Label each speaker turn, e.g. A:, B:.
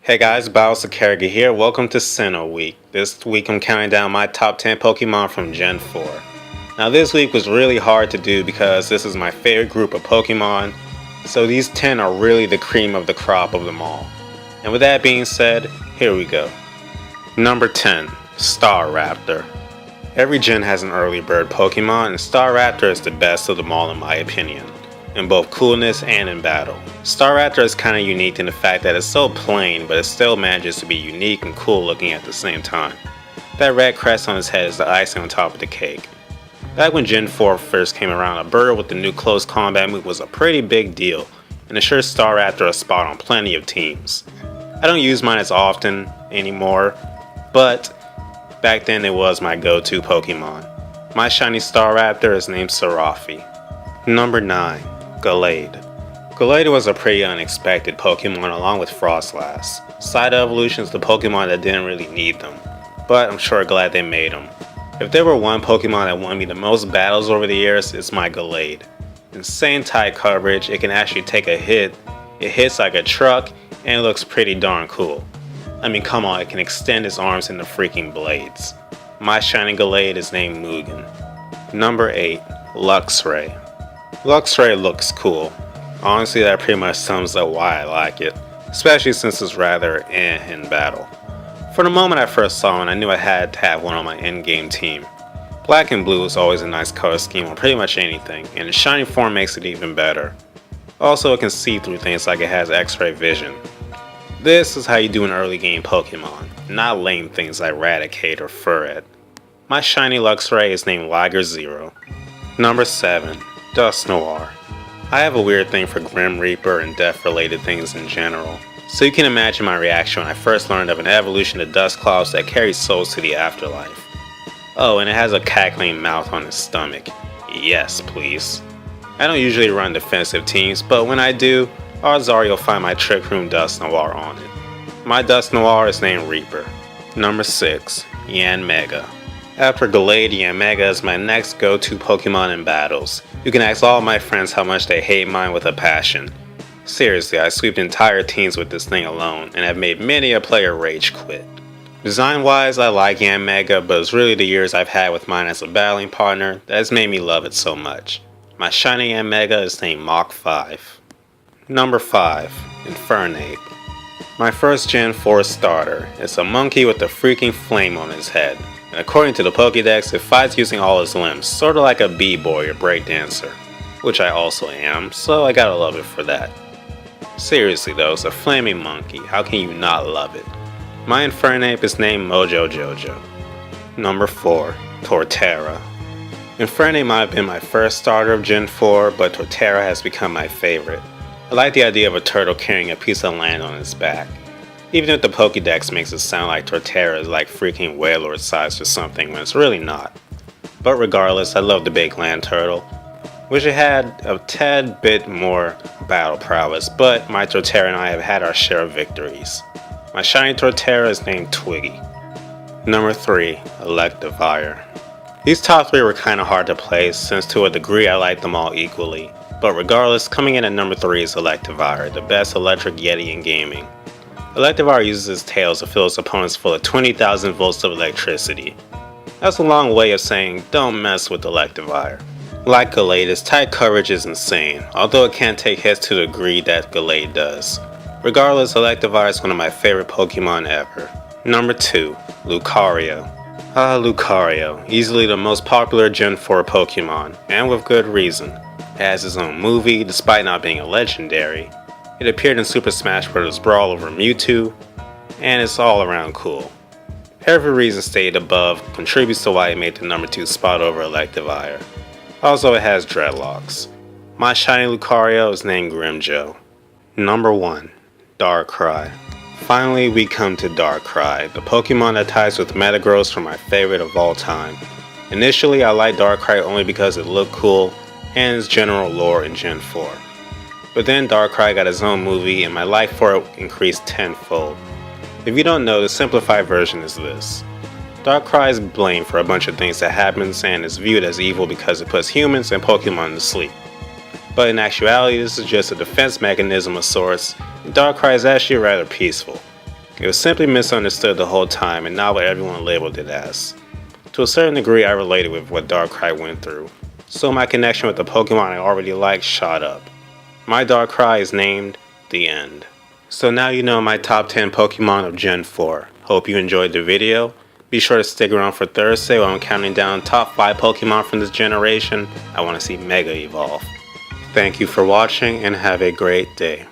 A: Hey guys, BaoZakeruga here. Welcome to Sinnoh week. This week I'm counting down my top 10 Pokemon from Gen 4. Now this week was really hard to do because this is my favorite group of Pokemon, so these 10 are really the cream of the crop of them all. And with that being said, here we go. Number 10, Raptor. Every gen has an early bird Pokemon, and Raptor is the best of them all in my opinion, in both coolness and in battle. Raptor is kinda unique in the fact that it's so plain, but it still manages to be unique and cool looking at the same time. That red crest on his head is the icing on top of the cake. Back when Gen 4 first came around, a bird with the new close combat move was a pretty big deal, and assured Raptor a spot on plenty of teams. I don't use mine as often anymore, but back then it was my go-to Pokemon. My shiny Raptor is named Seraphi. Number 9, Gallade. Gallade was a pretty unexpected Pokemon along with Frostlass. Side evolutions the Pokemon that didn't really need them, but I'm sure glad they made them. If there were one Pokemon that won me the most battles over the years, it's my Gallade. Insane type coverage, it can actually take a hit, it hits like a truck, and it looks pretty darn cool. I mean come on, it can extend its arms into freaking blades. My shiny Gallade is named Mugen. Number 8, Luxray. Luxray looks cool. Honestly, that pretty much sums up why I like it, especially since it's rather in battle. For the moment I first saw it, I knew I had to have one on my endgame team. Black and blue is always a nice color scheme on pretty much anything, and its shiny form makes it even better. Also, it can see through things like it has X-ray vision. This is how you do an early game Pokemon, not lame things like Raticate or Furret. My shiny Luxray is named Liger Zero. Number 7, Dusknoir. I have a weird thing for Grim Reaper and death related things in general, so you can imagine my reaction when I first learned of an evolution of Dusclops that carries souls to the afterlife. Oh, and it has a cackling mouth on its stomach. Yes, please. I don't usually run defensive teams, but when I do, odds are you'll find my Trick Room Dusknoir on it. My Dusknoir is named Reaper. Number 6, Yanmega. After Gallade, Yanmega is my next go-to Pokemon in battles. You can ask all my friends how much they hate mine with a passion. Seriously, I sweep entire teams with this thing alone, and have made many a player rage quit. Design-wise, I like Yanmega, but it's really the years I've had with mine as a battling partner that has made me love it so much. My shiny Yanmega is named Mach 5. Number 5, Infernape. My first Gen 4 starter. It's a monkey with a freaking flame on his head. And according to the Pokédex, it fights using all its limbs, sorta like a b-boy or breakdancer, which I also am, so I gotta love it for that. Seriously though, it's a flaming monkey, how can you not love it? My Infernape is named Mojo Jojo. Number 4, Torterra. Infernape might have been my first starter of Gen 4, but Torterra has become my favorite. I like the idea of a turtle carrying a piece of land on its back. Even if the Pokédex makes it sound like Torterra is like freaking Wailord size or something when it's really not. But regardless, I love the big land turtle. Wish it had a tad bit more battle prowess, but my Torterra and I have had our share of victories. My shiny Torterra is named Twiggy. Number 3, Electivire. These top 3 were kinda hard to place since to a degree I like them all equally. But regardless, coming in at number 3 is Electivire, the best electric yeti in gaming. Electivire uses its tails to fill its opponents full of 20,000 volts of electricity. That's a long way of saying, don't mess with Electivire. Like Gallade, its tight coverage is insane, although it can't take hits to the degree that Gallade does. Regardless, Electivire is one of my favorite Pokemon ever. Number 2, Lucario. Lucario, easily the most popular Gen 4 Pokemon, and with good reason. It has its own movie, despite not being a legendary. It appeared in Super Smash Bros. Brawl over Mewtwo, and it's all around cool. Every reason stated above contributes to why it made the number 2 spot over Electivire. Also, it has dreadlocks. My shiny Lucario is named Grimjoe. Number 1, Darkrai. Finally, we come to Darkrai, the Pokemon that ties with Metagross for my favorite of all time. Initially, I liked Darkrai only because it looked cool and its general lore in Gen 4. But then Darkrai got his own movie and my like for it increased tenfold. If you don't know, the simplified version is this. Darkrai is blamed for a bunch of things that happens and is viewed as evil because it puts humans and Pokemon to sleep. But in actuality, this is just a defense mechanism of sorts, and Darkrai is actually rather peaceful. It was simply misunderstood the whole time and not what everyone labeled it as. To a certain degree, I related with what Darkrai went through, so my connection with the Pokemon I already liked shot up. My Darkrai is named The End. So now you know my top 10 Pokemon of Gen 4. Hope you enjoyed the video. Be sure to stick around for Thursday while I'm counting down top 5 Pokemon from this generation I want to see Mega Evolve. Thank you for watching and have a great day.